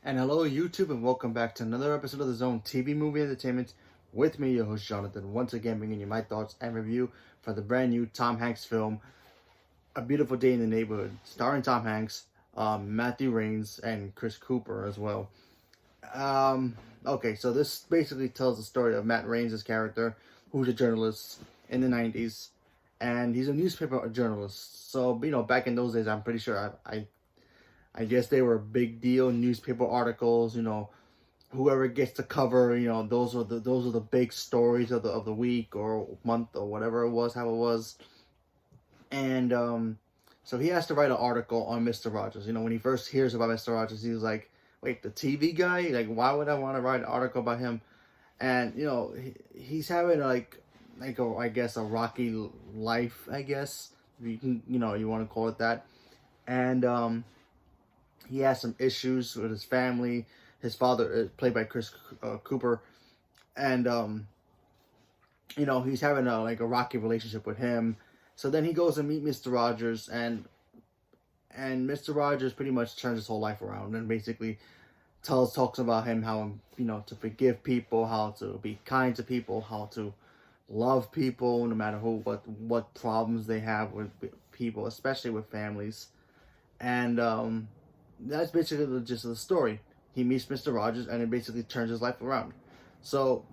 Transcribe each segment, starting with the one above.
And hello, YouTube, and welcome back to another episode of the Zone TV Movie Entertainment with me, your host Jonathan. Once again, bringing you my thoughts and review for the brand new Tom Hanks film, A Beautiful Day in the Neighborhood, starring Tom Hanks, Matthew Rains, and Chris Cooper as well. Okay, so this basically tells the story of Matt Rains' character, who's a journalist in the 90s, and he's a newspaper journalist. So, back in those days, I'm pretty sure I guess they were big deal newspaper articles. Whoever gets the cover, those are the big stories of the week or month or whatever it was, how it was. And so he has to write an article on Mr. Rogers. When he first hears about Mr. Rogers, he was like, "Wait, the TV guy? Like, why would I want to write an article about him?" And he's having I guess a rocky life, I guess you can you want to call it that. And he has some issues with his family. His father is played by Chris Cooper, and he's having a rocky relationship with him. So then he goes and meet Mr. Rogers, and Mr. Rogers pretty much turns his whole life around and basically talks about him, how to forgive people, how to be kind to people, how to love people no matter what problems they have with people, especially with families. And that's basically the gist of the story. He meets Mr. Rogers, and it basically turns his life around. So,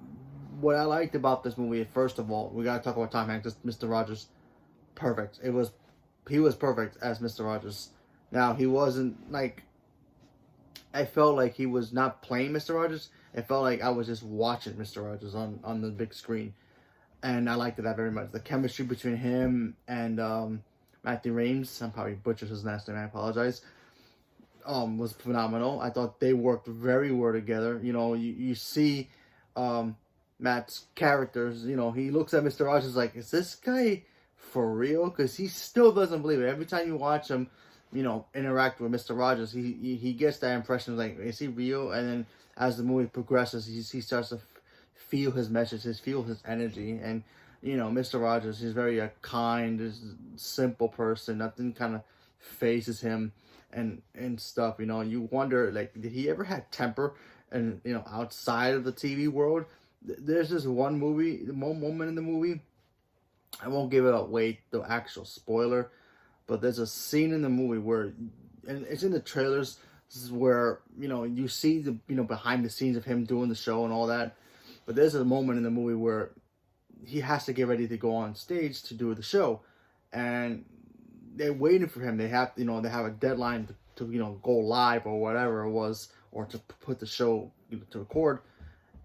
what I liked about this movie, first of all, we gotta talk about Tom Hanks, Mr. Rogers. Perfect. He was perfect as Mr. Rogers. Now, he wasn't like, I felt like he was not playing Mr. Rogers. It felt like I was just watching Mr. Rogers on the big screen, and I liked that very much. The chemistry between him and Matthew Rains, I'm probably butchered his last name, I apologize, was phenomenal. I thought they worked very well together. You see Matt's characters, he looks at Mr. Rogers like, is this guy for real? Because he still doesn't believe it. Every time you watch him, interact with Mr. Rogers, he gets that impression of like, is he real? And then as the movie progresses, he starts to feel his messages, feel his energy. And, Mr. Rogers, he's very kind, simple person. Nothing kind of phases him and stuff. You wonder, like, did he ever have temper and outside of the TV world? There's this one moment in the movie, I won't give it away, the actual spoiler, but there's a scene in the movie where, and it's in the trailers, this is where you see the behind the scenes of him doing the show and all that. But there's a moment in the movie where he has to get ready to go on stage to do the show, and they're waiting for him. They have they have a deadline to go live or whatever it was, or to put the show to record,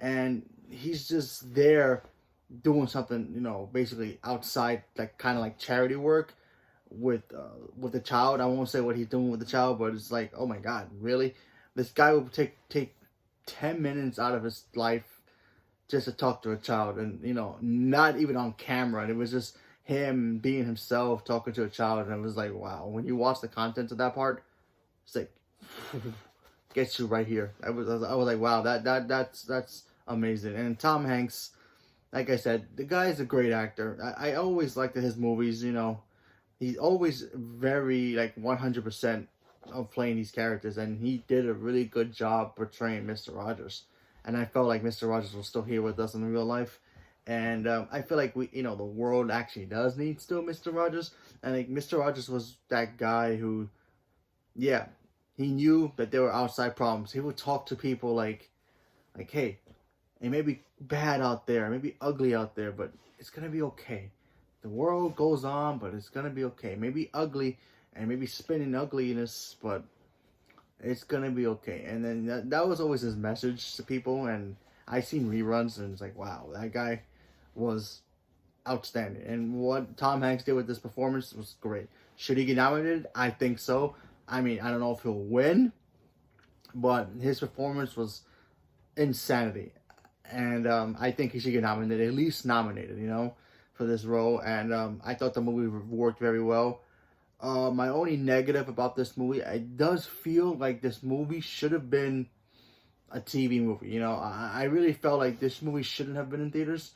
and he's just there doing something basically outside, like kind of like charity work with the child. I won't say what he's doing with the child, but it's like, oh my god, really? This guy would take 10 minutes out of his life just to talk to a child, and not even on camera. And it was just him being himself, talking to a child, and it was like, wow. When you watch the content of that part, it's like gets you right here. I was like, wow, that's amazing. And Tom Hanks, like I said, the guy is a great actor. I always liked his movies. He's always very like 100% of playing these characters, and he did a really good job portraying Mr. Rogers. And I felt like Mr. Rogers was still here with us in real life. And I feel like the world actually does need still Mr. Rogers. And like Mr. Rogers was that guy who, yeah, he knew that there were outside problems. He would talk to people like, hey, it may be bad out there, it may be ugly out there, but it's gonna be okay. The world goes on, but it's gonna be okay. Maybe ugly, and maybe spinning ugliness, but it's gonna be okay. And then that was always his message to people. And I seen reruns, and it's like, wow, that guy was outstanding. And what Tom Hanks did with this performance was great. Should he get nominated? I think so. I mean, I don't know if he'll win, but his performance was insanity. And I think he should get nominated, at least nominated, for this role. And I thought the movie worked very well. My only negative about this movie, it does feel like this movie should have been a TV movie. I really felt like this movie shouldn't have been in theaters.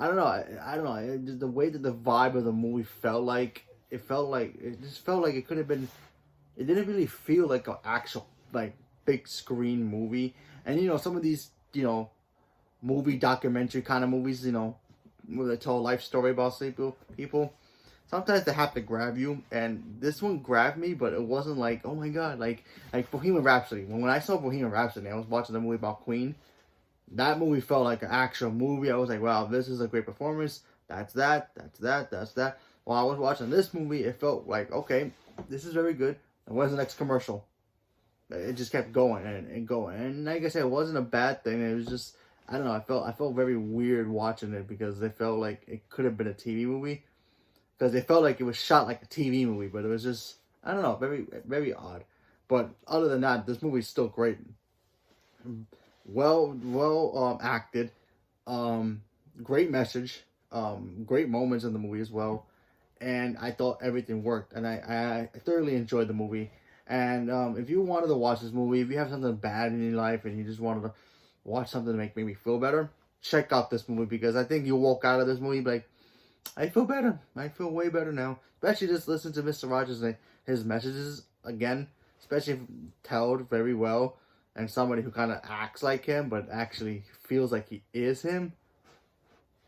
I don't know. I don't know. The way that the vibe of the movie felt like, it just felt like it could have been. It didn't really feel like an actual like big screen movie. And some of these movie documentary kind of movies, where they tell a life story about people. Sometimes they have to grab you, and this one grabbed me, but it wasn't like, oh my god, like Bohemian Rhapsody. When I saw Bohemian Rhapsody, I was watching the movie about Queen. That movie felt like an actual movie. I was like, wow, this is a great performance. That's that. While I was watching this movie, it felt like, okay, this is very good. And when's the next commercial? It just kept going and going. And like I said, it wasn't a bad thing. It was just, I don't know, I felt very weird watching it because it felt like it could have been a TV movie. Because it felt like it was shot like a TV movie, but it was just, I don't know, very, very odd. But other than that, this movie's still great. Well acted, great message, great moments in the movie as well, and I thought everything worked, and I thoroughly enjoyed the movie. And if you wanted to watch this movie, if you have something bad in your life and you just wanted to watch something to make me feel better, check out this movie, because I think you'll walk out of this movie like, I feel better. I feel way better now. Especially just listen to Mr. Rogers and his messages again. Especially if told very well. And somebody who kind of acts like him, but actually feels like he is him.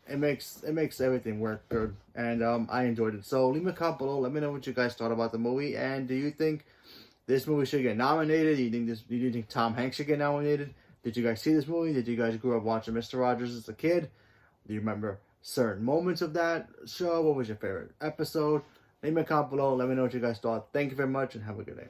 It makes everything work good. And I enjoyed it. So leave me a comment below. Let me know what you guys thought about the movie. And do you think this movie should get nominated? Do you think Tom Hanks should get nominated? Did you guys see this movie? Did you guys grow up watching Mr. Rogers as a kid? Do you remember certain moments of that show? What was your favorite episode? Leave me a comment below. Let me know what you guys thought. Thank you very much and have a good day.